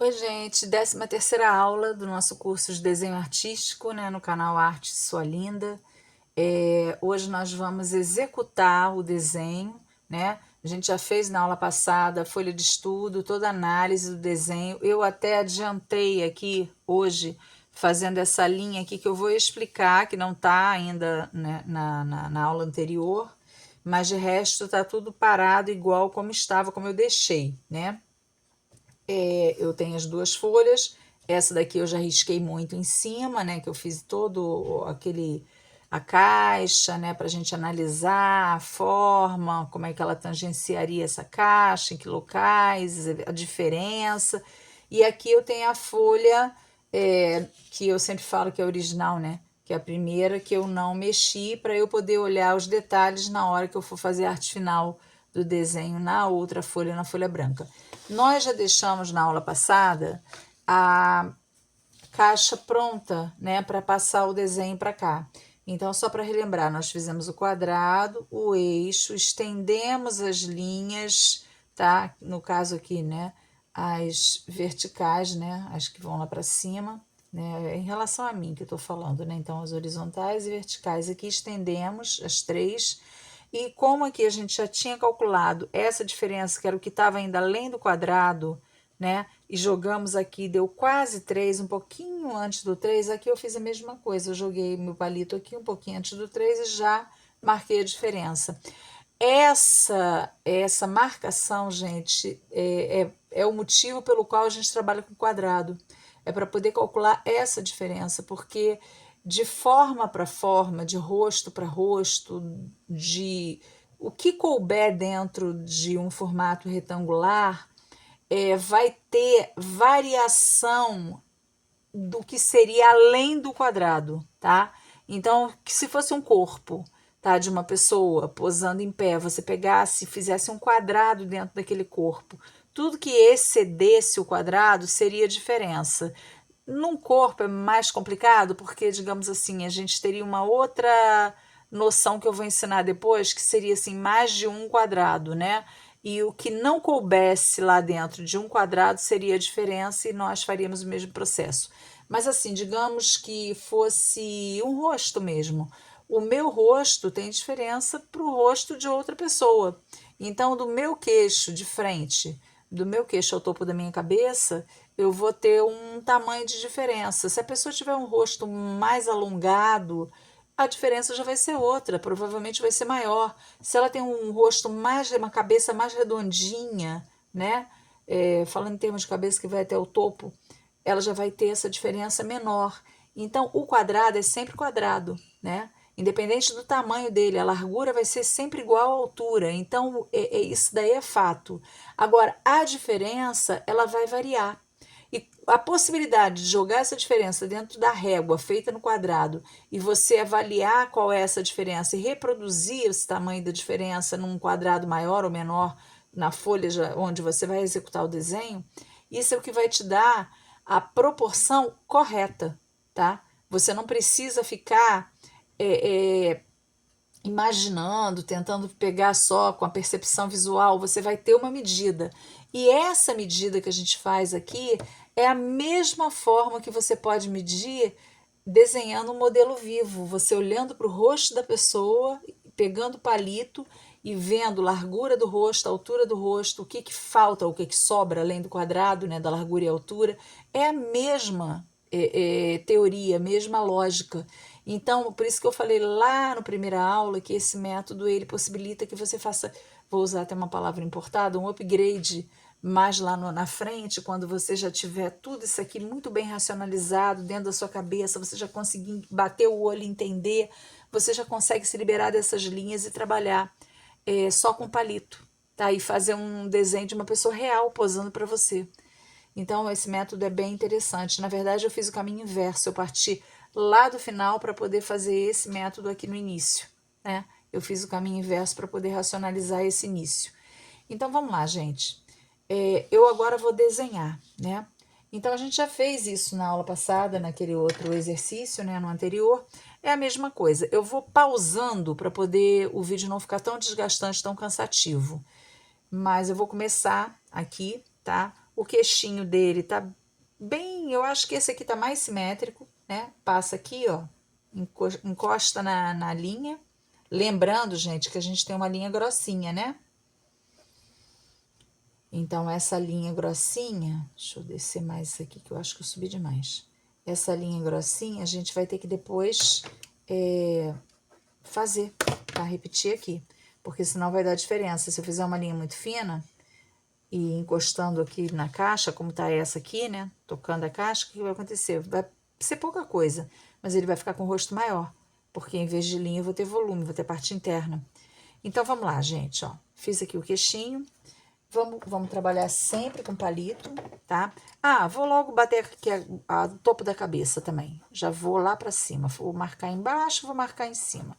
Oi, gente, 13ª aula do nosso curso de desenho artístico, né, no canal Arte Sua Linda. Hoje nós vamos executar o desenho, né? A gente já fez na aula passada a folha de estudo, toda a análise do desenho. Eu até adiantei aqui hoje, fazendo essa linha aqui que eu vou explicar, que não está ainda, né, na aula anterior, mas de resto está tudo parado igual como estava, como eu deixei, né? Eu tenho as duas folhas, essa daqui eu já risquei muito em cima, né, que eu fiz todo a caixa, né, para a gente analisar a forma, como é que ela tangenciaria essa caixa, em que locais, a diferença. E aqui eu tenho a folha, que eu sempre falo que é original, né, que é a primeira que eu não mexi, para eu poder olhar os detalhes na hora que eu for fazer a arte final do desenho na outra folha, na folha branca. Nós já deixamos na aula passada a caixa pronta, né, para passar o desenho para cá. Então, só para relembrar, nós fizemos o quadrado, o eixo, estendemos as linhas, tá? No caso aqui, né, as verticais, né, as que vão lá para cima, né, em relação a mim que eu tô falando, né? Então, as horizontais e verticais aqui estendemos as três. E como aqui a gente já tinha calculado essa diferença, que era o que estava ainda além do quadrado, né? E jogamos aqui, deu quase 3, um pouquinho antes do 3. Aqui eu fiz a mesma coisa, eu joguei meu palito aqui um pouquinho antes do 3 e já marquei a diferença. Essa marcação, gente, é o motivo pelo qual a gente trabalha com quadrado. É para poder calcular essa diferença, porque de forma para forma, de rosto para rosto, de o que couber dentro de um formato retangular, vai ter variação do que seria além do quadrado, tá? Então, que se fosse um corpo, tá, de uma pessoa posando em pé, você pegasse e fizesse um quadrado dentro daquele corpo, tudo que excedesse o quadrado seria diferença. Num corpo é mais complicado, porque, digamos assim, a gente teria uma outra noção que eu vou ensinar depois, que seria assim, mais de um quadrado, né? E o que não coubesse lá dentro de um quadrado seria a diferença e nós faríamos o mesmo processo. Mas assim, digamos que fosse um rosto mesmo. O meu rosto tem diferença para o rosto de outra pessoa. Então, do meu queixo de frente, do meu queixo ao topo da minha cabeça, eu vou ter um tamanho de diferença. Se a pessoa tiver um rosto mais alongado, a diferença já vai ser outra, provavelmente vai ser maior. Se ela tem um rosto mais, uma cabeça mais redondinha, né? Falando em termos de cabeça que vai até o topo, ela já vai ter essa diferença menor. Então, o quadrado é sempre quadrado, né? Independente do tamanho dele, a largura vai ser sempre igual à altura. Então, isso daí é fato. Agora, a diferença, ela vai variar. E a possibilidade de jogar essa diferença dentro da régua feita no quadrado e você avaliar qual é essa diferença e reproduzir esse tamanho da diferença num quadrado maior ou menor na folha onde você vai executar o desenho, isso é o que vai te dar a proporção correta, tá? Você não precisa ficar imaginando, tentando pegar só com a percepção visual, você vai ter uma medida. E essa medida que a gente faz aqui é a mesma forma que você pode medir desenhando um modelo vivo, você olhando para o rosto da pessoa, pegando o palito e vendo a largura do rosto, a altura do rosto, o que que falta, o que que sobra além do quadrado, né, da largura e altura, é a mesma teoria, a mesma lógica. Então, por isso que eu falei lá na primeira aula que esse método ele possibilita que você faça, vou usar até uma palavra importada, um upgrade mais lá na frente, quando você já tiver tudo isso aqui muito bem racionalizado dentro da sua cabeça, você já conseguir bater o olho e entender, você já consegue se liberar dessas linhas e trabalhar só com palito, tá? E fazer um desenho de uma pessoa real posando para você. Então, esse método é bem interessante. Na verdade, eu fiz o caminho inverso. Eu parti lá do final para poder fazer esse método aqui no início, né? Eu fiz o caminho inverso para poder racionalizar esse início. Então, vamos lá, gente. Eu agora vou desenhar, né? Então, a gente já fez isso na aula passada, naquele outro exercício, né? No anterior. É a mesma coisa. Eu vou pausando para poder o vídeo não ficar tão desgastante, tão cansativo. Mas eu vou começar aqui, tá? O queixinho dele tá bem, eu acho que esse aqui tá mais simétrico, né? Passa aqui, ó, encosta na linha. Lembrando, gente, que a gente tem uma linha grossinha, né? Então, essa linha grossinha, deixa eu descer mais isso aqui, que eu acho que eu subi demais. Essa linha grossinha, a gente vai ter que depois fazer, tá? Repetir aqui, porque senão vai dar diferença. Se eu fizer uma linha muito fina e encostando aqui na caixa, como tá essa aqui, né? Tocando a caixa, o que vai acontecer? Vai ser pouca coisa, mas ele vai ficar com o rosto maior, porque em vez de linha eu vou ter volume, vou ter parte interna. Então, vamos lá, gente, ó. Fiz aqui o queixinho. Vamos trabalhar sempre com palito, tá? Ah, vou logo bater aqui o topo da cabeça também. Já vou lá pra cima. Vou marcar embaixo, vou marcar em cima.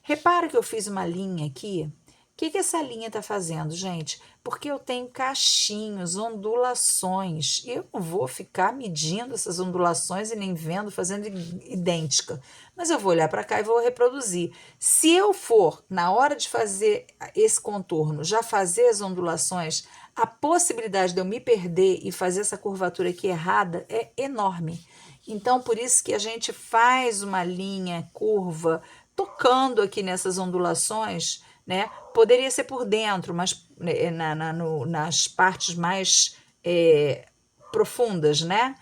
Repara que eu fiz uma linha aqui. O que essa linha tá fazendo, gente? Porque eu tenho cachinhos, ondulações. E eu não vou ficar medindo essas ondulações e nem vendo, fazendo idêntica. Mas eu vou olhar para cá e vou reproduzir. Se eu for, na hora de fazer esse contorno, já fazer as ondulações, a possibilidade de eu me perder e fazer essa curvatura aqui errada é enorme. Então, por isso que a gente faz uma linha curva, tocando aqui nessas ondulações, né? Poderia ser por dentro, mas nas partes mais profundas, né?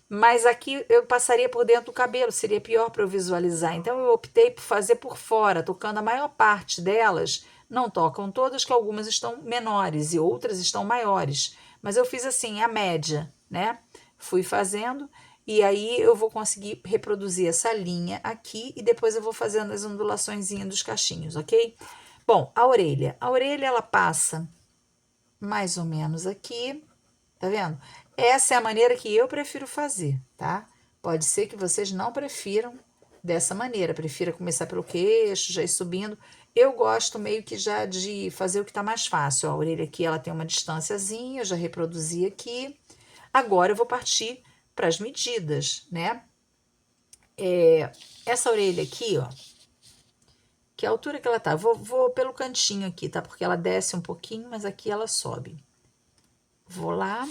Mas aqui eu passaria por dentro do cabelo, seria pior para eu visualizar. Então eu optei por fazer por fora, tocando a maior parte delas. Não tocam todas, que algumas estão menores e outras estão maiores. Mas eu fiz assim, a média, né? Fui fazendo e aí eu vou conseguir reproduzir essa linha aqui e depois eu vou fazendo as ondulaçõezinhas dos cachinhos, ok? Bom, a orelha. A orelha ela passa mais ou menos aqui, tá vendo? Essa é a maneira que eu prefiro fazer, tá? Pode ser que vocês não prefiram dessa maneira, prefira começar pelo queixo, já ir subindo. Eu gosto meio que já de fazer o que tá mais fácil. Ó, a orelha aqui ela tem uma distânciazinha, eu já reproduzi aqui. Agora eu vou partir para as medidas, né? Essa orelha aqui, ó, que a altura que ela tá, vou pelo cantinho aqui, tá? Porque ela desce um pouquinho, mas aqui ela sobe. Vou lá.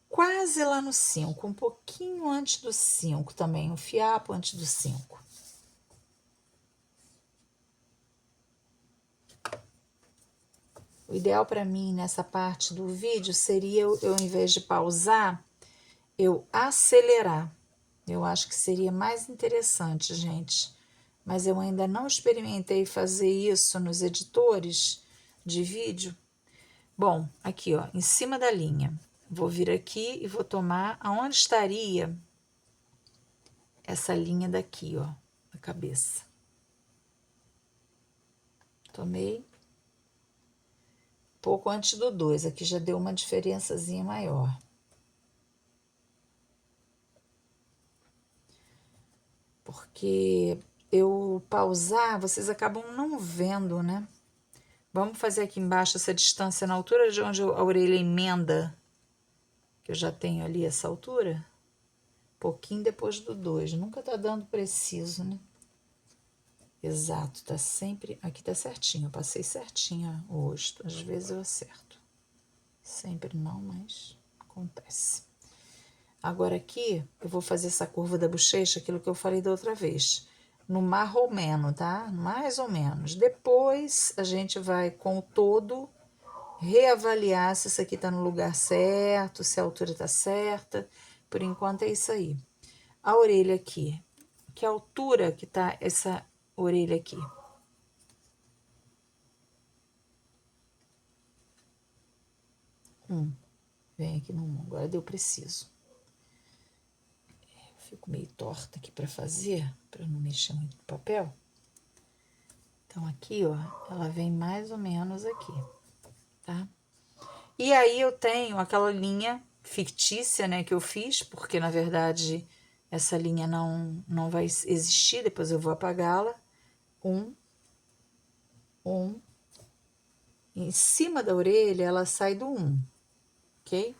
Quase lá no 5, um pouquinho antes do 5 também, um fiapo antes do 5. O ideal para mim nessa parte do vídeo seria eu, em vez de pausar, eu acelerar. Eu acho que seria mais interessante, gente. Mas eu ainda não experimentei fazer isso nos editores de vídeo. Bom, aqui ó, em cima da linha. Vou vir aqui e vou tomar aonde estaria essa linha daqui, ó, a cabeça. Tomei pouco antes do 2, aqui já deu uma diferençazinha maior. Porque eu pausar, vocês acabam não vendo, né? Vamos fazer aqui embaixo essa distância na altura de onde a orelha emenda, que eu já tenho ali essa altura. Pouquinho depois do 2, nunca tá dando preciso, né? Exato, tá sempre... Aqui tá certinho, eu passei certinho o rosto. Às vezes eu acerto. Sempre não, mas acontece. Agora aqui, eu vou fazer essa curva da bochecha, aquilo que eu falei da outra vez. No marromeno, tá? Mais ou menos. Depois, a gente vai, com o todo, reavaliar se isso aqui tá no lugar certo, se a altura tá certa. Por enquanto, é isso aí. A orelha aqui. Que altura que tá essa orelha aqui? Vem aqui no 1. Agora deu preciso. Fico meio torta aqui para fazer, para não mexer muito no papel. Então, aqui, ó, ela vem mais ou menos aqui, tá? E aí, eu tenho aquela linha fictícia, né, que eu fiz, porque, na verdade, essa linha não vai existir, depois eu vou apagá-la. Um. Em cima da orelha, ela sai do 1, ok?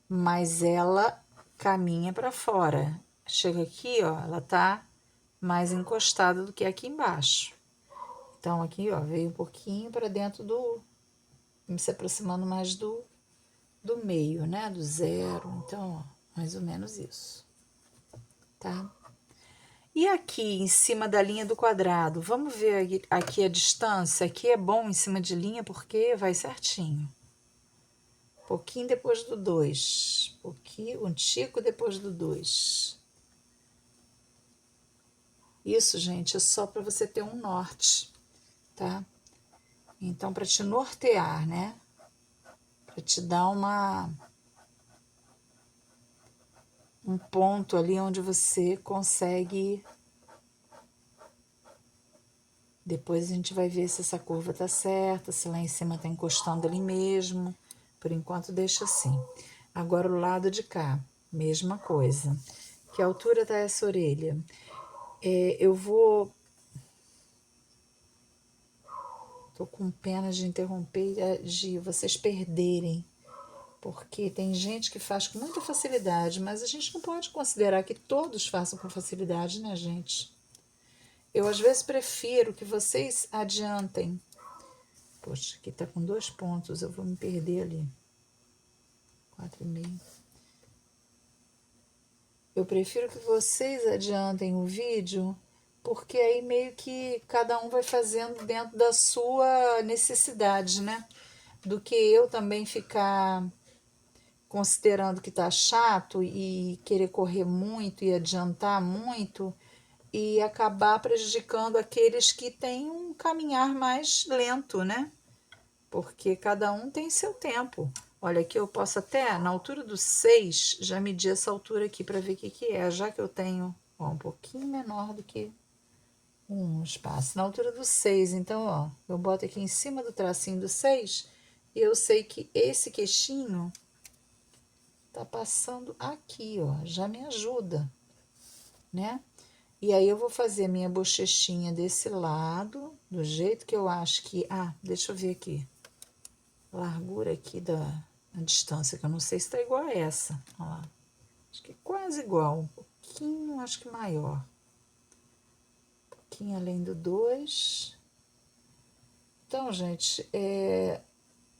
Mas ela caminha para fora. Chega aqui, ó, ela tá mais encostada do que aqui embaixo. Então, aqui, ó, veio um pouquinho para dentro se aproximando mais do meio, né? Do zero. Então, ó, mais ou menos isso, tá? E aqui em cima da linha do quadrado, vamos ver aqui a distância. Aqui é bom em cima de linha porque vai certinho. Pouquinho depois do 2. Um tico depois do 2. Isso, gente, é só para você ter um norte, tá? Então, para te nortear, né? Para te dar um ponto ali onde você consegue. Depois a gente vai ver se essa curva tá certa, se lá em cima tá encostando ali mesmo. Por enquanto deixa assim. Agora o lado de cá, mesma coisa. Que altura tá essa orelha? Eu vou... Tô com pena de interromper, de vocês perderem. Porque tem gente que faz com muita facilidade, mas a gente não pode considerar que todos façam com facilidade, né, gente? Eu, às vezes, prefiro que vocês adiantem. Poxa, aqui tá com 2 pontos, eu vou me perder ali. 4,5. Eu prefiro que vocês adiantem o vídeo, porque aí meio que cada um vai fazendo dentro da sua necessidade, né? Do que eu também ficar considerando que tá chato e querer correr muito e adiantar muito e acabar prejudicando aqueles que têm um caminhar mais lento, né? Porque cada um tem seu tempo. Olha, aqui eu posso até, na altura do 6, já medir essa altura aqui para ver o que que é, já que eu tenho, ó, um pouquinho menor do que um espaço. Na altura do 6, então, ó, eu boto aqui em cima do tracinho do 6 e eu sei que esse queixinho tá passando aqui, ó, já me ajuda, né? E aí eu vou fazer a minha bochechinha desse lado, do jeito que eu acho que... Ah, deixa eu ver aqui. Largura aqui a distância, que eu não sei se tá igual a essa. Ó lá. Acho que é quase igual, um pouquinho, acho que maior. Um pouquinho além do 2. Então, gente,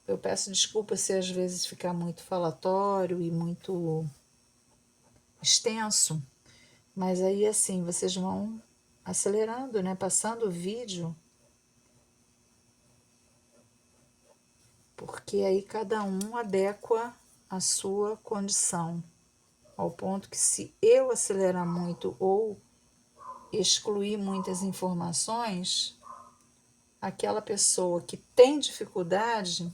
eu peço desculpa se às vezes ficar muito falatório e muito extenso, mas aí assim, vocês vão acelerando, né? Passando o vídeo, porque aí cada um adequa a sua condição, ao ponto que se eu acelerar muito ou excluir muitas informações, aquela pessoa que tem dificuldade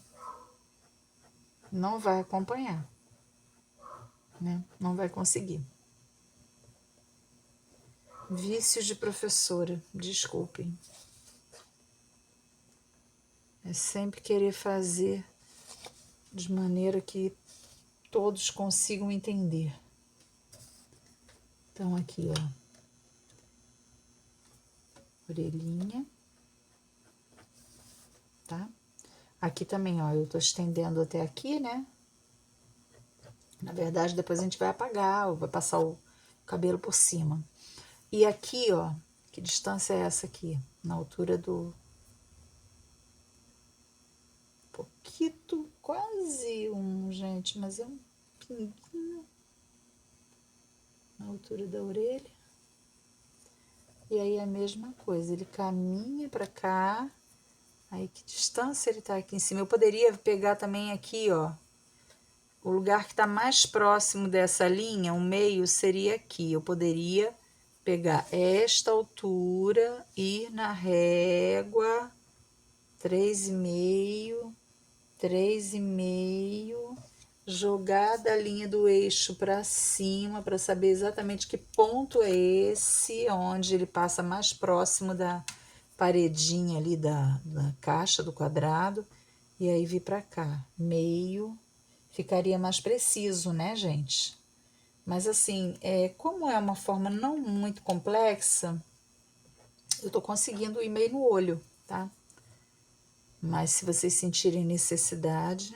não vai acompanhar, né? Não vai conseguir. Vícios de professora, desculpem. É sempre querer fazer de maneira que todos consigam entender. Então, aqui, ó, orelhinha, tá? Aqui também, ó, eu tô estendendo até aqui, né? Na verdade, depois a gente vai apagar, ou vai passar o cabelo por cima. E aqui, ó, que distância é essa aqui? Na altura do... Pouquito, quase gente, mas é um pinguinho. Na altura da orelha. E aí a mesma coisa, ele caminha pra cá. Aí que distância ele tá aqui em cima? Eu poderia pegar também aqui, ó. O lugar que tá mais próximo dessa linha, o meio seria aqui. Eu poderia pegar esta altura, ir na régua, 3,5, 3,5, jogar da linha do eixo para cima, para saber exatamente que ponto é esse, onde ele passa mais próximo da paredinha ali da caixa do quadrado, e aí vir para cá, meio, ficaria mais preciso, né, gente? Mas assim, como é uma forma não muito complexa, eu tô conseguindo ir meio no olho, tá? Mas se vocês sentirem necessidade,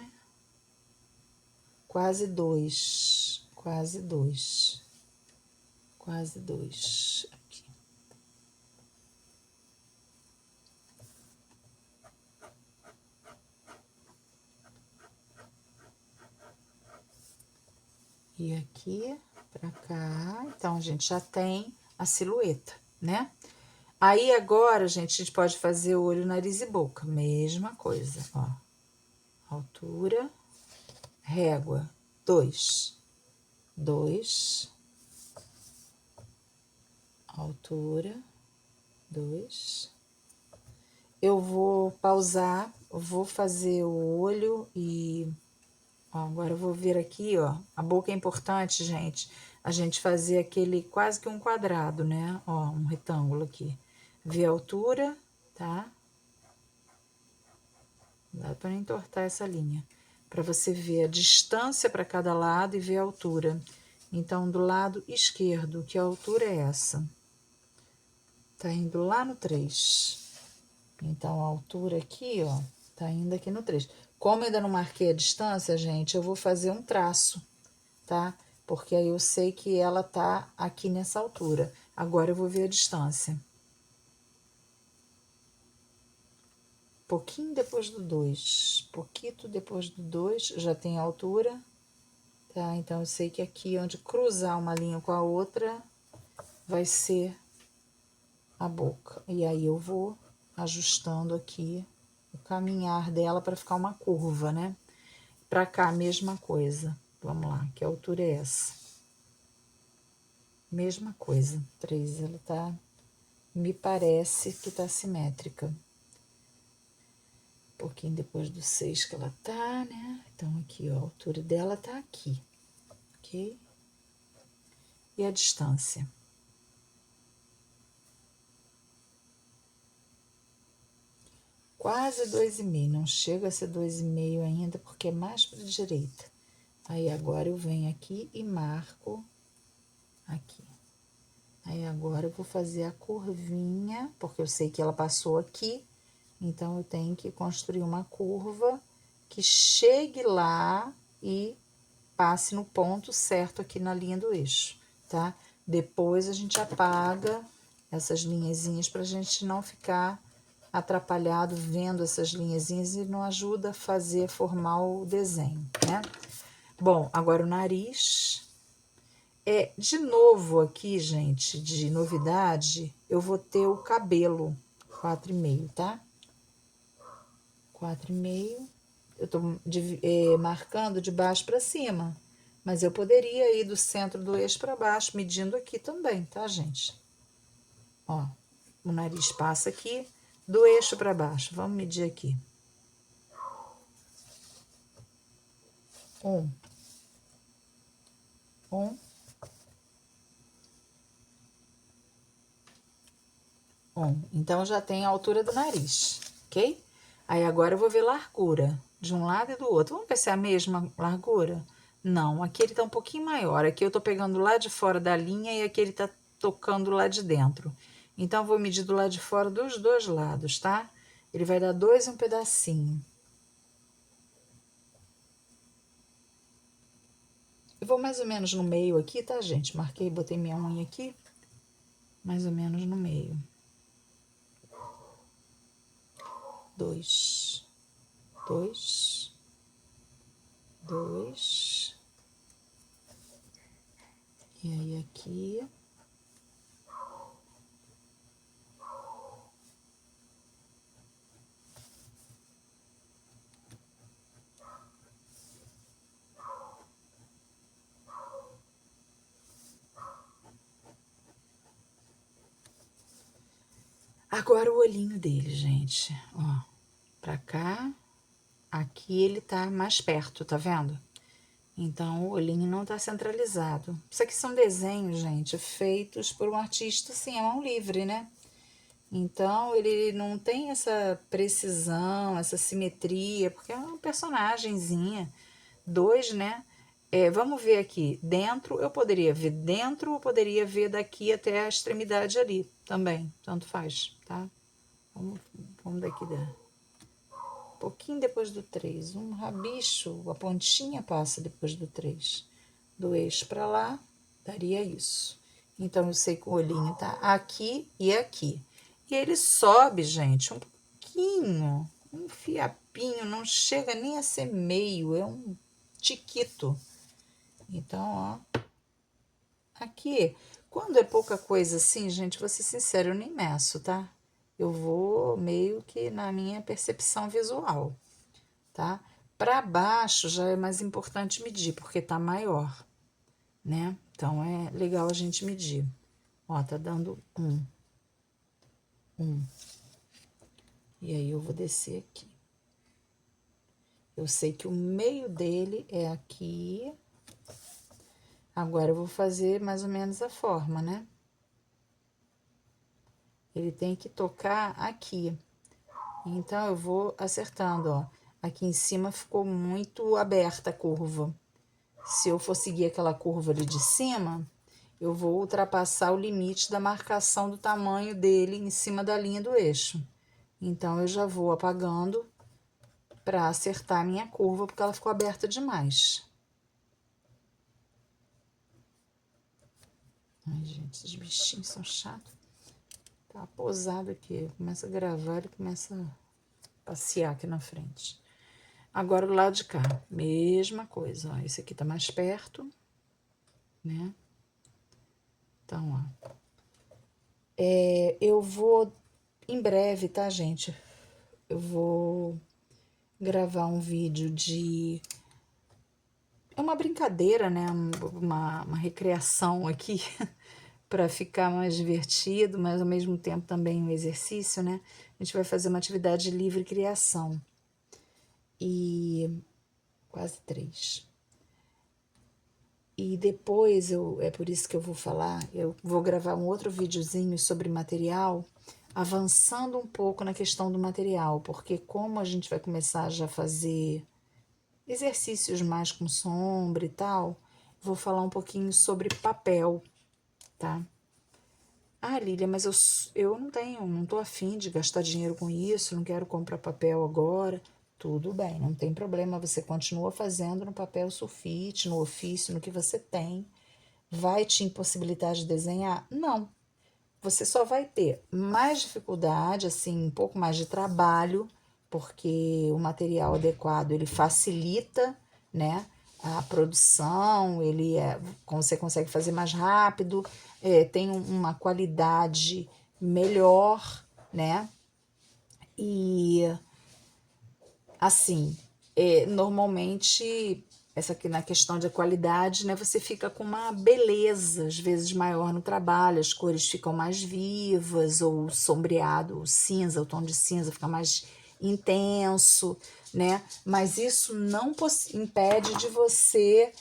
quase 2, quase 2, quase 2. Aqui. e aqui pra cá. Então, a gente já tem a silhueta, né? Aí, agora, gente, a gente pode fazer olho, nariz e boca. Mesma coisa, ó. Altura, régua, 2. 2. Altura, 2. Eu vou pausar, vou fazer o olho e... Ó, agora eu vou ver aqui, ó. A boca é importante, gente. A gente fazer aquele quase que um quadrado, né? Ó, um retângulo aqui. Ver a altura, tá? Dá para entortar essa linha. Para você ver a distância para cada lado e ver a altura. Então, do lado esquerdo, que altura é essa? Tá indo lá no 3. Então, a altura aqui, ó, tá indo aqui no 3. Como eu ainda não marquei a distância, gente, eu vou fazer um traço, tá? Porque aí eu sei que ela tá aqui nessa altura. Agora eu vou ver a distância. Pouquinho depois do 2. Pouquinho depois do 2, já tem a altura, tá? Então, eu sei que aqui, onde cruzar uma linha com a outra, vai ser a boca. E aí, eu vou ajustando aqui o caminhar dela para ficar uma curva, né? Pra cá, a mesma coisa. Vamos lá, que altura é essa? Mesma coisa. 3, ela tá... Me parece que tá simétrica. Um pouquinho depois do 6 que ela tá, né? Então, aqui, ó, a altura dela tá aqui, ok? E a distância? Quase 2,5, não chega a ser 2,5 ainda, porque é mais para a direita. Aí, agora eu venho aqui e marco aqui. Aí, agora eu vou fazer a curvinha, porque eu sei que ela passou aqui, então eu tenho que construir uma curva que chegue lá e passe no ponto certo aqui na linha do eixo, tá? Depois a gente apaga essas linhazinhas pra gente não ficar atrapalhado vendo essas linhazinhas e não ajuda a fazer, formar o desenho, né? Bom, agora o nariz. De novo aqui, gente, de novidade, eu vou ter o cabelo 4,5, tá? 4,5. Eu tô marcando de baixo para cima, mas eu poderia ir do centro do eixo para baixo, medindo aqui também, tá, gente? Ó, o nariz passa aqui, do eixo para baixo. Vamos medir aqui. 1. 1. 1. Então, já tem a altura do nariz, ok? Aí, agora eu vou ver largura de um lado e do outro. Vamos ver se é a mesma largura? Não, aqui ele tá um pouquinho maior. Aqui eu tô pegando lá de fora da linha e aqui ele tá tocando lá de dentro. Então, eu vou medir do lado de fora dos dois lados, tá? Ele vai dar 2 e um pedacinho. Eu vou mais ou menos no meio aqui, tá, gente? Marquei, botei minha unha aqui, mais ou menos no meio. 2, 2, 2. E aí, aqui. Agora o olhinho dele, gente, ó, pra cá, aqui ele tá mais perto, tá vendo? Então, o olhinho não tá centralizado. Isso aqui são desenhos, gente, feitos por um artista, assim, à mão livre, né? Então, ele não tem essa precisão, essa simetria, porque é uma personagenzinha, 2, né? Vamos ver aqui, dentro, eu poderia ver dentro, ou poderia ver daqui até a extremidade ali, também, tanto faz, tá? Vamos daqui, um pouquinho depois do 3, um rabicho, a pontinha passa depois do 3. Do eixo para lá, daria isso. Então, eu sei que o olhinho tá aqui e aqui. E ele sobe, gente, um pouquinho, um fiapinho, não chega nem a ser meio, é um tiquito. Então, ó, aqui, quando é pouca coisa assim, gente, vou ser sincera, eu nem meço, tá? Eu vou meio que na minha percepção visual, tá? Para baixo já é mais importante medir, porque tá maior, né? Então, é legal a gente medir. Ó, tá dando 1. E aí, eu vou descer aqui. Eu sei que o meio dele é aqui. Agora, eu vou fazer mais ou menos a forma, né? Ele tem que tocar aqui. Então, eu vou acertando, ó. Aqui em cima ficou muito aberta a curva. Se eu for seguir aquela curva ali de cima, eu vou ultrapassar o limite da marcação do tamanho dele em cima da linha do eixo. Então, eu já vou apagando para acertar a minha curva, porque ela ficou aberta demais. Ai, gente, esses bichinhos são chatos. Tá posado aqui, começa a gravar e começa a passear aqui na frente. Agora, do lado de cá, mesma coisa, ó. Esse aqui tá mais perto, né? Então, ó. Eu vou, em breve, tá, gente? Eu vou gravar um vídeo de... É uma brincadeira, né? Uma recriação aqui para ficar mais divertido, mas ao mesmo tempo também um exercício, né? A gente vai fazer uma atividade de livre criação. E quase 3. E depois, é por isso que eu vou falar, eu vou gravar um outro videozinho sobre material, avançando um pouco na questão do material, porque como a gente vai começar já a fazer exercícios mais com sombra e tal, vou falar um pouquinho sobre papel, tá? Ah, Lília, mas eu não tô afim de gastar dinheiro com isso, não quero comprar papel agora. Tudo bem, não tem problema, você continua fazendo no papel sulfite, no ofício, no que você tem. Vai te impossibilitar de desenhar? Não. Você só vai ter mais dificuldade, assim, um pouco mais de trabalho, porque o material adequado, ele facilita, né, a produção, você consegue fazer mais rápido, tem uma qualidade melhor, né, e assim, normalmente, essa aqui na questão de qualidade, né, você fica com uma beleza, às vezes, maior no trabalho, as cores ficam mais vivas, ou sombreado, o cinza, o tom de cinza fica mais intenso, né? Mas isso não impede de você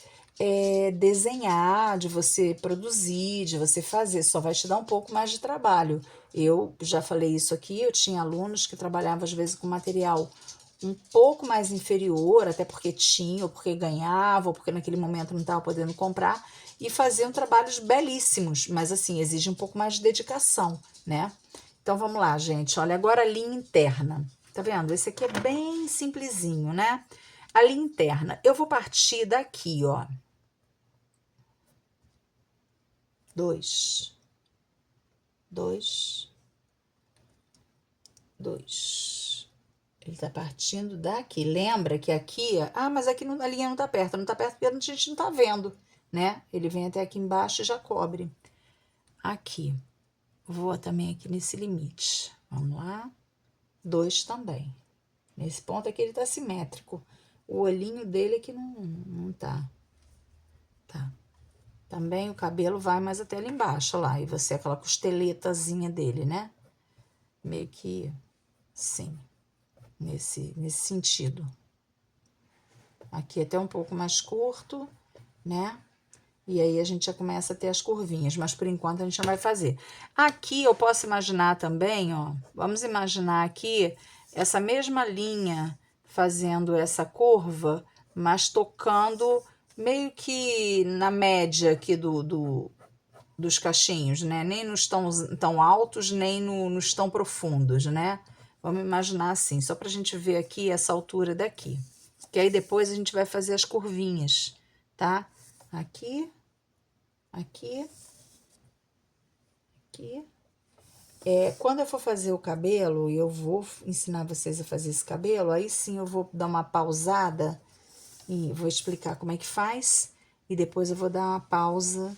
desenhar, de você produzir, de você fazer, só vai te dar um pouco mais de trabalho. Eu já falei isso aqui, eu tinha alunos que trabalhavam às vezes com material um pouco mais inferior, até porque tinha, ou porque ganhava, ou porque naquele momento não estava podendo comprar, e faziam trabalhos belíssimos, mas assim, exige um pouco mais de dedicação, né? Então vamos lá, gente. Olha, agora a linha interna. Tá vendo? Esse aqui é bem simplesinho, né? A linha interna. Eu vou partir daqui, ó. 2, 2, 2. Ele tá partindo daqui. Lembra que aqui... Ah, mas aqui a linha não tá perto. Não tá perto porque a gente não tá vendo, né? Ele vem até aqui embaixo e já cobre. Aqui. Vou também aqui nesse limite. Vamos lá. 2 também. Nesse ponto aqui ele tá simétrico. O olhinho dele aqui não tá. Tá. Também o cabelo vai mais até lá embaixo, lá. E você, aquela costeletazinha dele, né? Meio que, sim, nesse sentido. Aqui até um pouco mais curto, né? E aí a gente já começa a ter as curvinhas, mas por enquanto a gente não vai fazer. Aqui eu posso imaginar também, ó, vamos imaginar aqui essa mesma linha fazendo essa curva, mas tocando meio que na média aqui dos cachinhos, né? Nem nos tão altos, nem nos tão profundos, né? Vamos imaginar assim, só para a gente ver aqui essa altura daqui. Que aí depois a gente vai fazer as curvinhas, tá? Aqui, aqui, aqui. Quando eu for fazer o cabelo, e eu vou ensinar vocês a fazer esse cabelo, aí sim eu vou dar uma pausada e vou explicar como é que faz. e depois eu vou dar uma pausa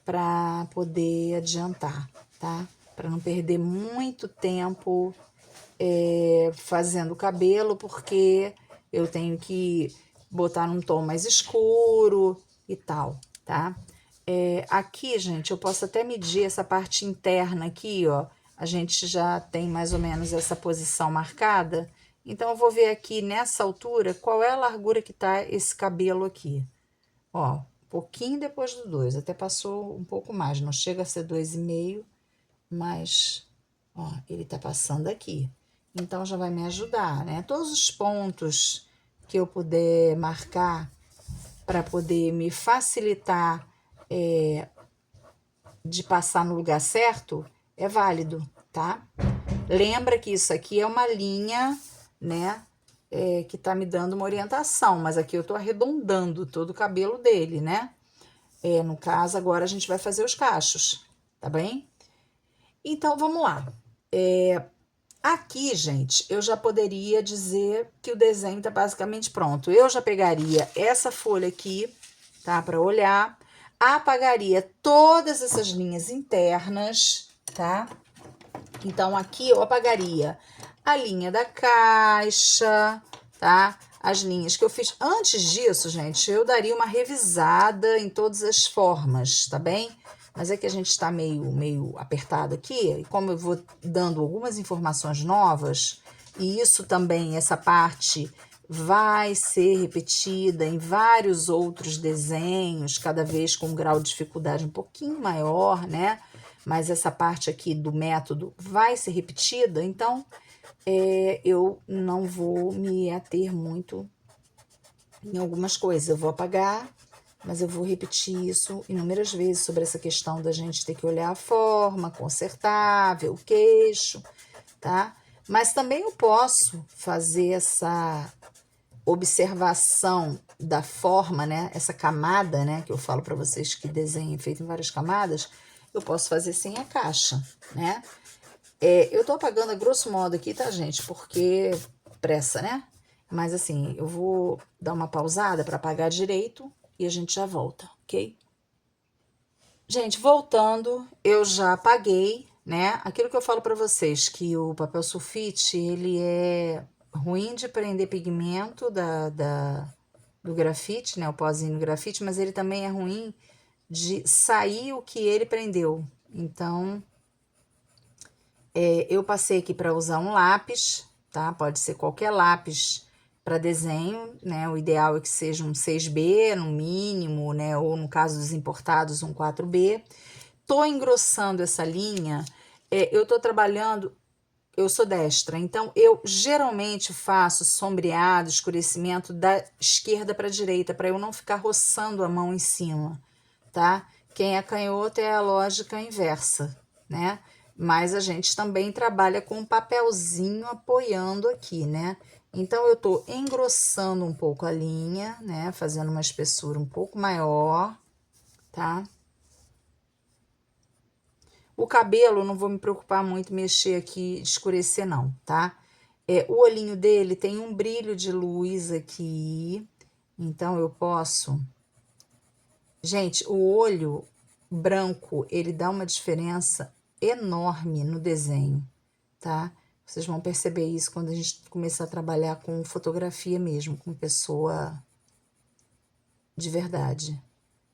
para poder adiantar, tá? Para não perder muito tempo fazendo o cabelo, porque eu tenho que botar num tom mais escuro e tal, tá? Aqui, gente, eu posso até medir essa parte interna aqui, ó. A gente já tem mais ou menos essa posição marcada. Então, eu vou ver aqui nessa altura qual é a largura que tá esse cabelo aqui. Ó, um pouquinho depois do 2, até passou um pouco mais, não chega a ser 2,5, mas, ó, ele tá passando aqui. Então, já vai me ajudar, né? Todos os pontos que eu puder marcar para poder me facilitar de passar no lugar certo, é válido, tá? Lembra que isso aqui é uma linha, né? Que tá me dando uma orientação, mas aqui eu tô arredondando todo o cabelo dele, né? No caso, agora a gente vai fazer os cachos, tá bem? Então, vamos lá. Aqui, gente, eu já poderia dizer que o desenho tá basicamente pronto. Eu já pegaria essa folha aqui, tá? Para olhar, apagaria todas essas linhas internas, tá? Então, aqui eu apagaria a linha da caixa, tá? As linhas que eu fiz. Antes disso, gente, eu daria uma revisada em todas as formas, tá bem? Mas é que a gente está meio apertado aqui, e como eu vou dando algumas informações novas, e isso também, essa parte vai ser repetida em vários outros desenhos, cada vez com um grau de dificuldade um pouquinho maior, né? Mas essa parte aqui do método vai ser repetida, então eu não vou me ater muito em algumas coisas. Eu vou apagar, mas eu vou repetir isso inúmeras vezes sobre essa questão da gente ter que olhar a forma, consertar, ver o queixo, tá? Mas também eu posso fazer essa observação da forma, né? Essa camada, né? Que eu falo para vocês que desenho é feito em várias camadas, eu posso fazer sem a caixa, né? Eu tô apagando a grosso modo aqui, tá, gente? Porque pressa, né? Mas assim, eu vou dar uma pausada para apagar direito e a gente já volta, ok? Gente, voltando, eu já apaguei, né? Aquilo que eu falo para vocês, que o papel sulfite, ele é ruim de prender pigmento do grafite, né? O pozinho do grafite, mas ele também é ruim de sair o que ele prendeu. Então, eu passei aqui para usar um lápis, tá? Pode ser qualquer lápis para desenho, né? O ideal é que seja um 6B no mínimo, né? Ou no caso dos importados, um 4B. Tô engrossando essa linha, eu tô trabalhando, eu sou destra, então eu geralmente faço sombreado, escurecimento da esquerda para a direita, para eu não ficar roçando a mão em cima, tá? Quem é canhoto é a lógica inversa, né? Mas a gente também trabalha com um papelzinho apoiando aqui, né? Então, eu tô engrossando um pouco a linha, né? Fazendo uma espessura um pouco maior, tá? O cabelo, não vou me preocupar muito mexer aqui, escurecer não, tá? O olhinho dele tem um brilho de luz aqui, então eu posso... Gente, o olho branco, ele dá uma diferença enorme no desenho, tá? Vocês vão perceber isso quando a gente começar a trabalhar com fotografia mesmo, com pessoa de verdade.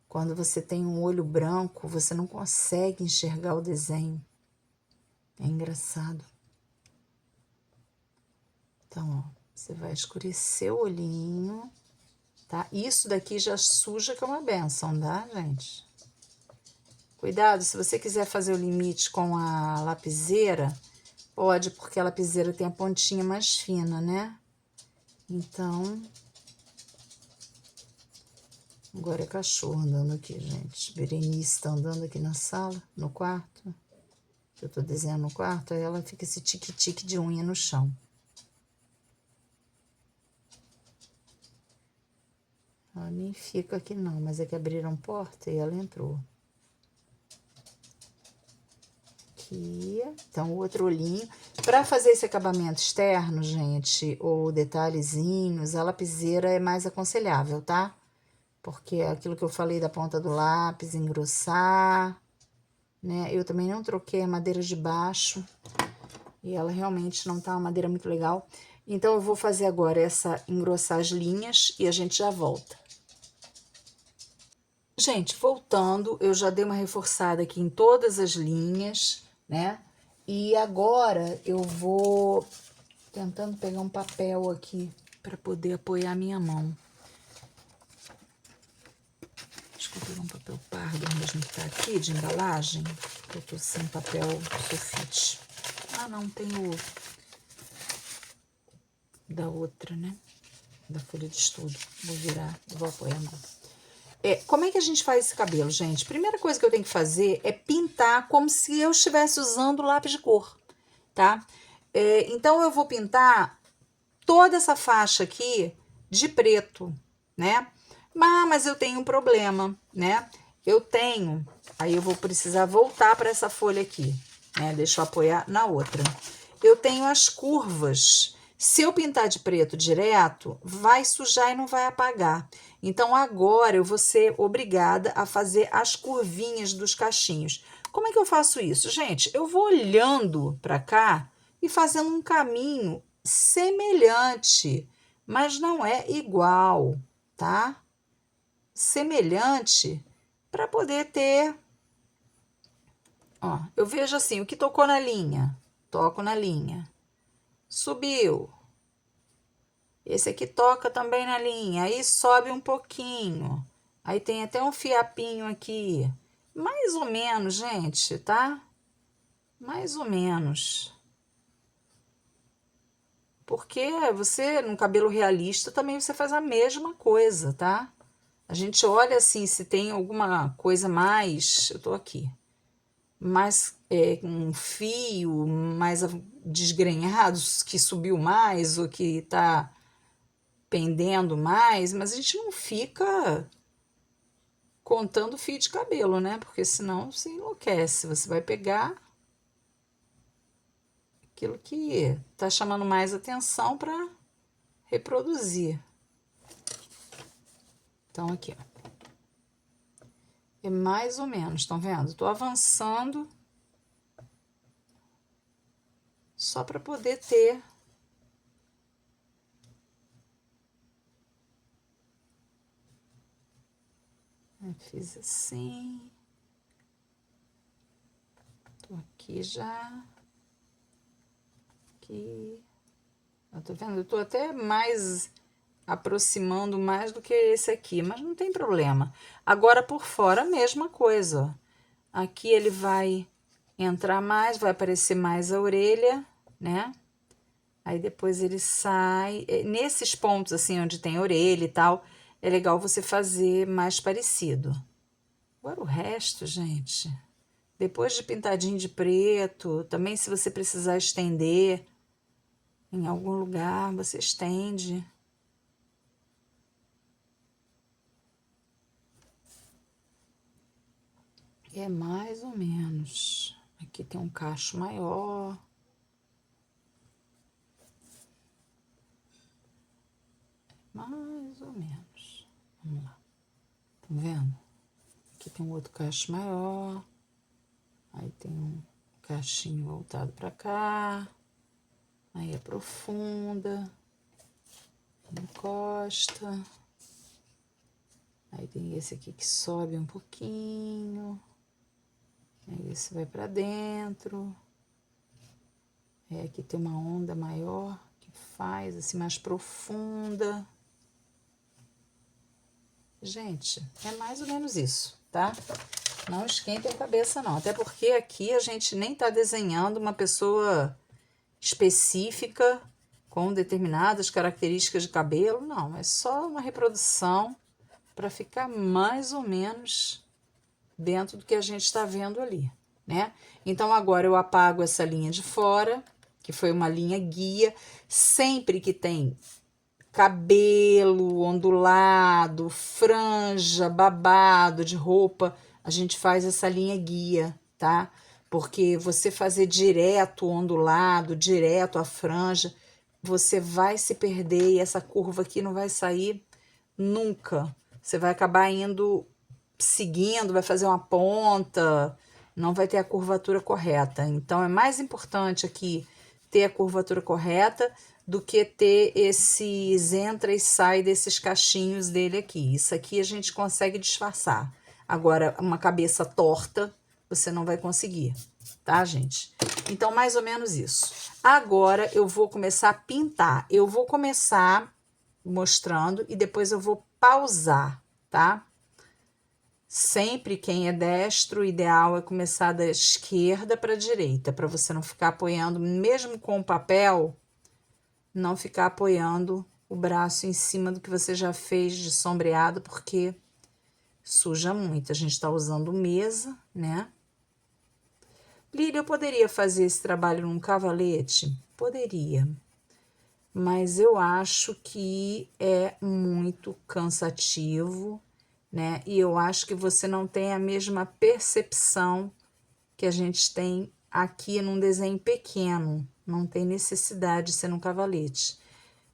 Quando você tem um olho branco, você não consegue enxergar o desenho. É engraçado. Então, ó, você vai escurecer o olhinho, tá? Isso daqui já suja que é uma benção, tá, gente? Cuidado, se você quiser fazer o limite com a lapiseira, pode, porque a lapiseira tem a pontinha mais fina, né? Então, agora é cachorro andando aqui, gente. Berenice tá andando aqui na sala, no quarto. Eu tô desenhando no quarto, aí ela fica esse tique-tique de unha no chão. Ela nem fica aqui não, mas é que abriram porta e ela entrou. Aqui, então o outro olhinho. Para fazer esse acabamento externo, gente, ou detalhezinhos, a lapiseira é mais aconselhável, tá? porque é aquilo que eu falei da ponta do lápis, engrossar, né? Eu também não troquei a madeira de baixo, e ela realmente não tá uma madeira muito legal. Então, eu vou fazer agora engrossar as linhas e a gente já volta. Gente, voltando, eu já dei uma reforçada aqui em todas as linhas, né? E agora eu vou tentando pegar um papel aqui para poder apoiar a minha mão. Acho que eu vou pegar um papel pardo mesmo que tá aqui, de embalagem. Eu tô sem papel sulfite. Ah, não, tem o da outra, né? Da folha de estudo. Vou virar, vou apoiar a mão. Como é que a gente faz esse cabelo, gente? Primeira coisa que eu tenho que fazer é pintar como se eu estivesse usando lápis de cor, tá? Então, eu vou pintar toda essa faixa aqui de preto, né? Mas eu tenho um problema, né? Aí eu vou precisar voltar para essa folha aqui, né? Deixa eu apoiar na outra. Eu tenho as curvas. Se eu pintar de preto direto, vai sujar e não vai apagar. Então, agora eu vou ser obrigada a fazer as curvinhas dos cachinhos. Como é que eu faço isso? Gente, eu vou olhando para cá e fazendo um caminho semelhante, mas não é igual, tá? Semelhante para poder ter. Ó, eu vejo assim, o que tocou na linha, toco na linha. Subiu. Esse aqui toca também na linha, aí sobe um pouquinho. Aí tem até um fiapinho aqui. Mais ou menos, gente, tá? Mais ou menos. Porque você, num cabelo realista, também você faz a mesma coisa, tá? A gente olha assim, se tem alguma coisa mais... Eu tô aqui. Mais um fio mais desgrenhado, que subiu mais ou que tá pendendo mais, mas a gente não fica contando fio de cabelo, né? Porque senão você enlouquece. Você vai pegar aquilo que tá chamando mais atenção para reproduzir. Então, aqui, ó. É mais ou menos, estão vendo? Tô avançando só para poder ter. Eu fiz assim. Tô aqui já. Aqui. Tá vendo? Eu tô até mais aproximando mais do que esse aqui, mas não tem problema. Agora por fora a mesma coisa, ó. Aqui ele vai entrar mais, vai aparecer mais a orelha, né? Aí depois ele sai. Nesses pontos assim onde tem orelha e tal, é legal você fazer mais parecido. Agora o resto, gente, depois de pintadinho de preto, também se você precisar estender em algum lugar, você estende. É mais ou menos. Aqui tem um cacho maior. Mais ou menos. Vamos lá. Tá vendo? Aqui tem um outro cacho maior. Aí tem um cachinho voltado pra cá. Aí aprofunda. Encosta. Aí tem esse aqui que sobe um pouquinho. Aí esse vai pra dentro. Aqui tem uma onda maior que faz assim mais profunda. Gente, é mais ou menos isso, tá? Não esquentem a cabeça, não. Até porque aqui a gente nem tá desenhando uma pessoa específica com determinadas características de cabelo. Não, é só uma reprodução para ficar mais ou menos dentro do que a gente está vendo ali, né? Então, agora eu apago essa linha de fora, que foi uma linha guia. Sempre que tem cabelo ondulado, franja, babado de roupa, a gente faz essa linha guia, tá? Porque você fazer direto o ondulado, direto a franja, você vai se perder e essa curva aqui não vai sair nunca você vai acabar indo seguindo, vai fazer uma ponta, não vai ter a curvatura correta. Então, é mais importante aqui ter a curvatura correta do que ter esses entra e sai desses cachinhos dele aqui. Isso aqui a gente consegue disfarçar. Agora, uma cabeça torta, você não vai conseguir, tá, gente? Então, mais ou menos isso. Agora, eu vou começar a pintar. Eu vou começar mostrando e depois eu vou pausar, tá? Sempre quem é destro, o ideal é começar da esquerda para a direita, para você não ficar apoiando, mesmo com o papel, não ficar apoiando o braço em cima do que você já fez de sombreado, porque suja muito. A gente está usando mesa, né? Lília, eu poderia fazer esse trabalho num cavalete? Poderia, mas eu acho que é muito cansativo, né? E eu acho que você não tem a mesma percepção que a gente tem aqui num desenho pequeno. Não tem necessidade de ser num cavalete.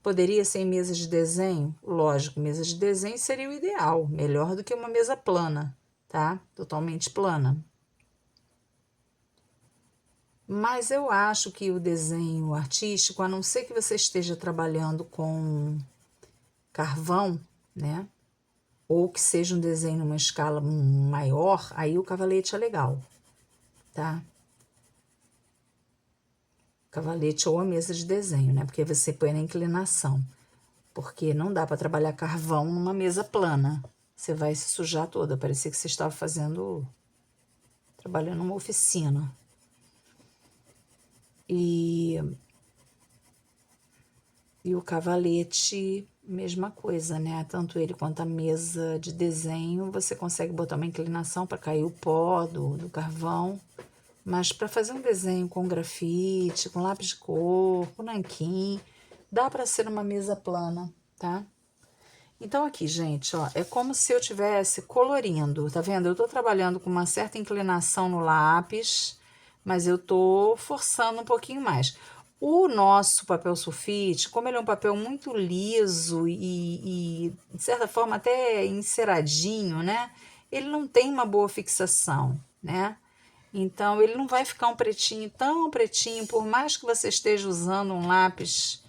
Poderia ser em mesa de desenho? Lógico, mesa de desenho seria o ideal, melhor do que uma mesa plana, tá? Totalmente plana. Mas eu acho que o desenho artístico, a não ser que você esteja trabalhando com carvão, né? Ou que seja um desenho numa escala maior, aí o cavalete é legal, tá? Cavalete ou a mesa de desenho, né? Porque você põe na inclinação. Porque não dá para trabalhar carvão numa mesa plana. Você vai se sujar toda. Parecia que você estava trabalhando numa oficina. E o cavalete, mesma coisa, né? Tanto ele quanto a mesa de desenho, você consegue botar uma inclinação para cair o pó do carvão. Mas para fazer um desenho com grafite, com lápis de cor, com nanquim, dá para ser uma mesa plana, tá? Então aqui, gente, ó, é como se eu tivesse colorindo, tá vendo? Eu tô trabalhando com uma certa inclinação no lápis, mas eu tô forçando um pouquinho mais. O nosso papel sulfite, como ele é um papel muito liso de certa forma, até enceradinho, né? Ele não tem uma boa fixação, né? Então, ele não vai ficar um pretinho tão pretinho, por mais que você esteja usando um lápis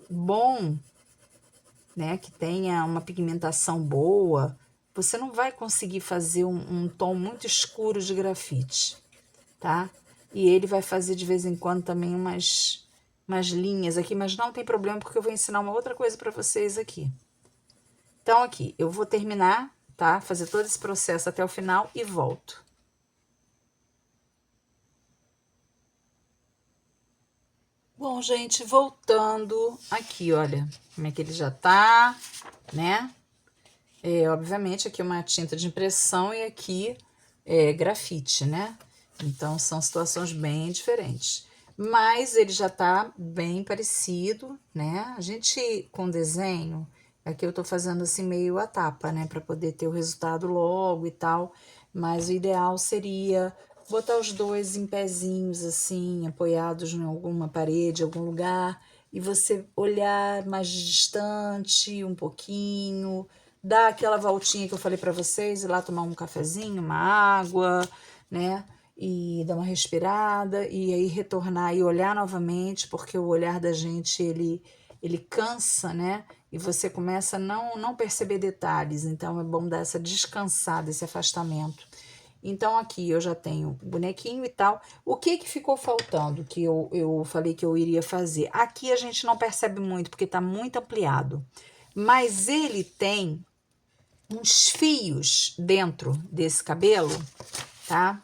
bom, né, que tenha uma pigmentação boa, você não vai conseguir fazer um tom muito escuro de grafite, tá? E ele vai fazer de vez em quando também umas linhas aqui, mas não tem problema porque eu vou ensinar uma outra coisa para vocês aqui. Então, aqui, eu vou terminar, tá? Fazer todo esse processo até o final e volto. Bom, gente, voltando aqui, olha, como é que ele já tá, né? Obviamente, aqui é uma tinta de impressão e aqui é grafite, né? Então, são situações bem diferentes. Mas ele já tá bem parecido, né? A gente, com desenho, aqui eu tô fazendo assim meio a tapa, né? Para poder ter o resultado logo e tal. Mas o ideal seria botar os dois em pezinhos, assim, apoiados em alguma parede, algum lugar, e você olhar mais distante um pouquinho, dar aquela voltinha que eu falei para vocês, ir lá tomar um cafezinho, uma água, né? E dar uma respirada e aí retornar e olhar novamente, porque o olhar da gente ele cansa, né? E você começa a não perceber detalhes, então é bom dar essa descansada, esse afastamento. Então, aqui eu já tenho o bonequinho e tal. O que que ficou faltando que eu falei que eu iria fazer? Aqui a gente não percebe muito, porque tá muito ampliado. Mas ele tem uns fios dentro desse cabelo, tá?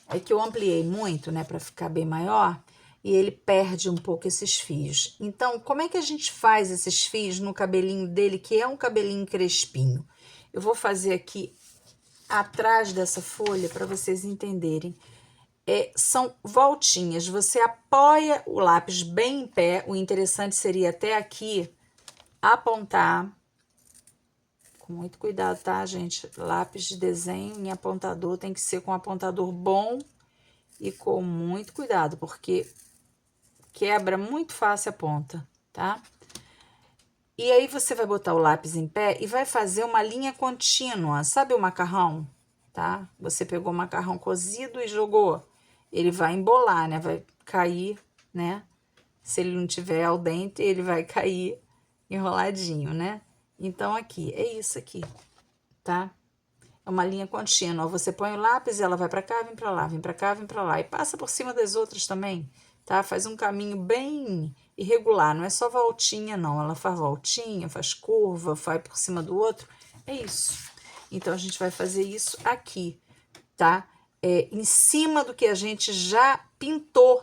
É que eu ampliei muito, né, para ficar bem maior, e ele perde um pouco esses fios. Então, como é que a gente faz esses fios no cabelinho dele, que é um cabelinho crespinho? Eu vou fazer aqui atrás dessa folha para vocês entenderem. São voltinhas, você apoia o lápis bem em pé, o interessante seria até aqui apontar, com muito cuidado, tá, gente? Lápis de desenho em apontador tem que ser com apontador bom e com muito cuidado, porque quebra muito fácil a ponta, tá? E aí você vai botar o lápis em pé e vai fazer uma linha contínua. Sabe o macarrão? Tá? Você pegou o macarrão cozido e jogou. Ele vai embolar, né? Vai cair, né? Se ele não tiver al dente, ele vai cair enroladinho, né? Então, aqui, é isso aqui, tá? É uma linha contínua. Você põe o lápis e ela vai pra cá, vem pra lá, vem pra cá, vem pra lá. E passa por cima das outras também, tá? Faz um caminho bem irregular, não é só voltinha, não. Ela faz voltinha, faz curva, vai por cima do outro. É isso. Então, a gente vai fazer isso aqui, tá? Em cima do que a gente já pintou,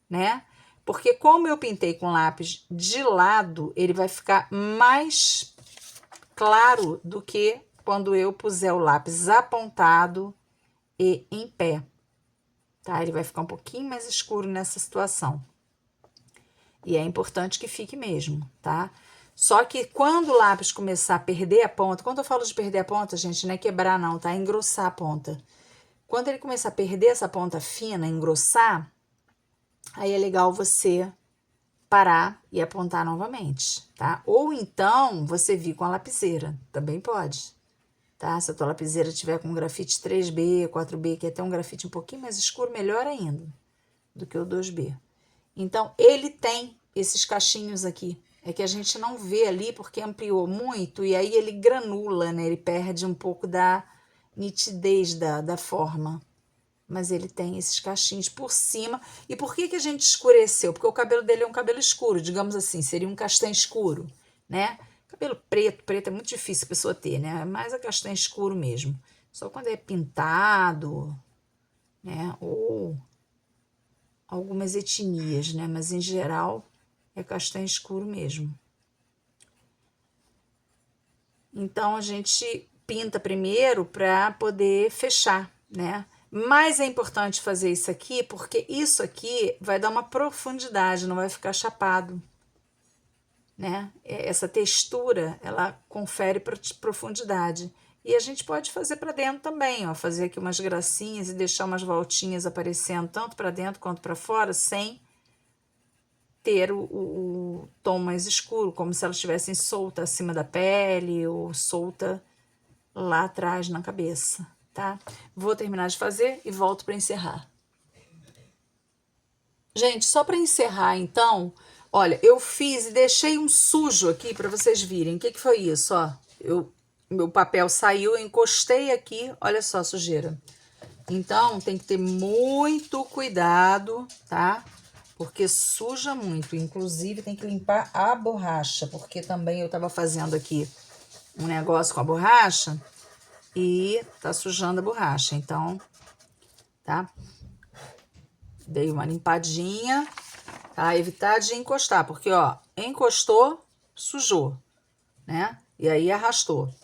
né? Porque como eu pintei com lápis de lado, ele vai ficar mais claro do que quando eu puser o lápis apontado e em pé, tá? Ele vai ficar um pouquinho mais escuro nessa situação. E é importante que fique mesmo, tá? Só que quando o lápis começar a perder a ponta, quando eu falo de perder a ponta, gente, não é quebrar não, tá? É engrossar a ponta. Quando ele começar a perder essa ponta fina, engrossar, aí é legal você parar e apontar novamente, tá? Ou então você vir com a lapiseira, também pode, tá? Se a tua lapiseira tiver com grafite 3B, 4B, que é até um grafite um pouquinho mais escuro, melhor ainda do que o 2B. Então, ele tem esses cachinhos aqui. É que a gente não vê ali porque ampliou muito e aí ele granula, né? Ele perde um pouco da nitidez da forma. Mas ele tem esses cachinhos por cima. E por que a gente escureceu? Porque o cabelo dele é um cabelo escuro, digamos assim, seria um castanho escuro, né? Cabelo preto, preto é muito difícil a pessoa ter, né? Mais a castanho escuro mesmo. Só quando é pintado, né? Ou algumas etnias, né? Mas em geral é castanho escuro mesmo. Então a gente pinta primeiro para poder fechar, né? Mas é importante fazer isso aqui porque isso aqui vai dar uma profundidade, não vai ficar chapado, né? Essa textura, ela confere profundidade. E a gente pode fazer para dentro também, ó, fazer aqui umas gracinhas e deixar umas voltinhas aparecendo tanto para dentro quanto para fora, sem ter o tom mais escuro, como se elas estivessem soltas acima da pele ou solta lá atrás na cabeça, tá? Vou terminar de fazer e volto para encerrar. Gente, só para encerrar então, olha, eu fiz e deixei um sujo aqui para vocês virem. O que foi isso, ó? Meu papel saiu, eu encostei aqui, olha só a sujeira. Então, tem que ter muito cuidado, tá? Porque suja muito. Inclusive, tem que limpar a borracha, porque também eu tava fazendo aqui um negócio com a borracha e tá sujando a borracha. Então, tá? Dei uma limpadinha, tá? Evitar de encostar, porque, ó, encostou, sujou, né? E aí arrastou.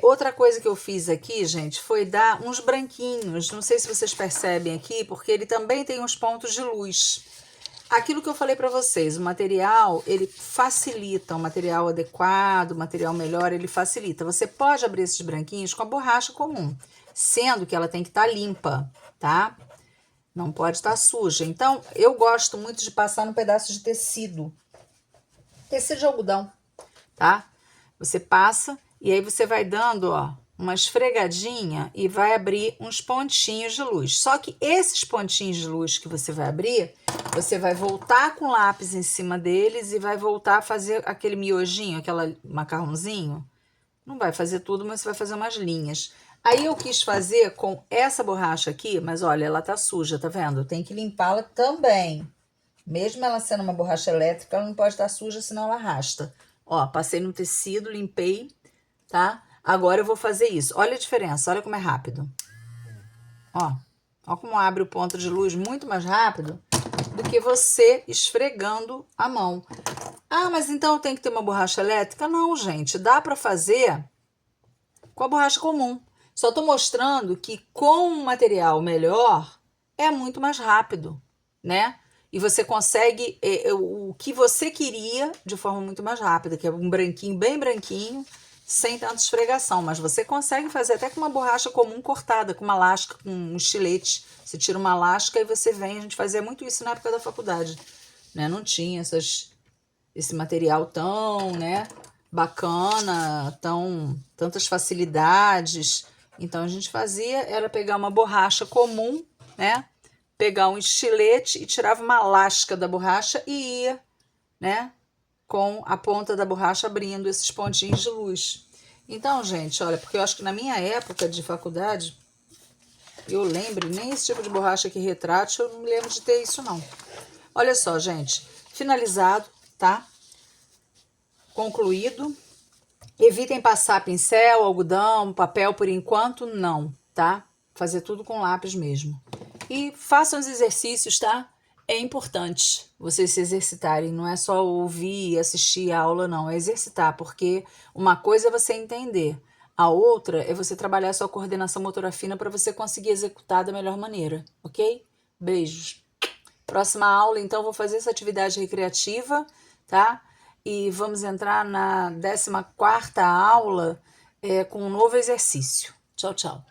Outra coisa que eu fiz aqui, gente, foi dar uns branquinhos. Não sei se vocês percebem aqui, porque ele também tem uns pontos de luz. Aquilo que eu falei para vocês, o material, ele facilita, um material adequado, um material melhor, ele facilita. Você pode abrir esses branquinhos com a borracha comum, sendo que ela tem que estar limpa, tá? Não pode estar suja. Então, eu gosto muito de passar num pedaço de tecido. Tecido de algodão, tá? Você passa e aí você vai dando, ó, uma esfregadinha e vai abrir uns pontinhos de luz. Só que esses pontinhos de luz que você vai abrir, você vai voltar com o lápis em cima deles e vai voltar a fazer aquele miojinho, aquele macarrãozinho. Não vai fazer tudo, mas você vai fazer umas linhas. Aí eu quis fazer com essa borracha aqui, mas olha, ela tá suja, tá vendo? Tem que limpá-la também. Mesmo ela sendo uma borracha elétrica, ela não pode estar suja, senão ela arrasta. Ó, passei no tecido, limpei, tá? Agora eu vou fazer isso. Olha a diferença, olha como é rápido. Ó como abre o ponto de luz muito mais rápido do que você esfregando a mão. Ah, mas então tem que ter uma borracha elétrica? Não, gente, dá para fazer com a borracha comum. Só tô mostrando que com um material melhor é muito mais rápido, né? E você consegue o que você queria de forma muito mais rápida, que é um branquinho, bem branquinho, sem tanta esfregação. Mas você consegue fazer até com uma borracha comum cortada, com uma lasca, com um estilete. Você tira uma lasca e você vem. A gente fazia muito isso na época da faculdade, né? Não tinha essas esse material tão, né, bacana, tantas facilidades. Então a gente fazia era pegar uma borracha comum, né, pegar um estilete e tirava uma lasca da borracha e ia, né, com a ponta da borracha abrindo esses pontinhos de luz. Então, gente, olha, porque eu acho que na minha época de faculdade, eu lembro, nem esse tipo de borracha aqui retrátil, eu não me lembro de ter isso não. Olha só, gente, finalizado, tá? Concluído. Evitem passar pincel, algodão, papel por enquanto, não, tá? Fazer tudo com lápis mesmo. E façam os exercícios, tá? É importante vocês se exercitarem, não é só ouvir e assistir a aula, não, é exercitar, porque uma coisa é você entender, a outra é você trabalhar a sua coordenação motora fina para você conseguir executar da melhor maneira, ok? Beijos. Próxima aula, então, vou fazer essa atividade recreativa, tá? E vamos entrar na 14ª aula com um novo exercício. Tchau, tchau.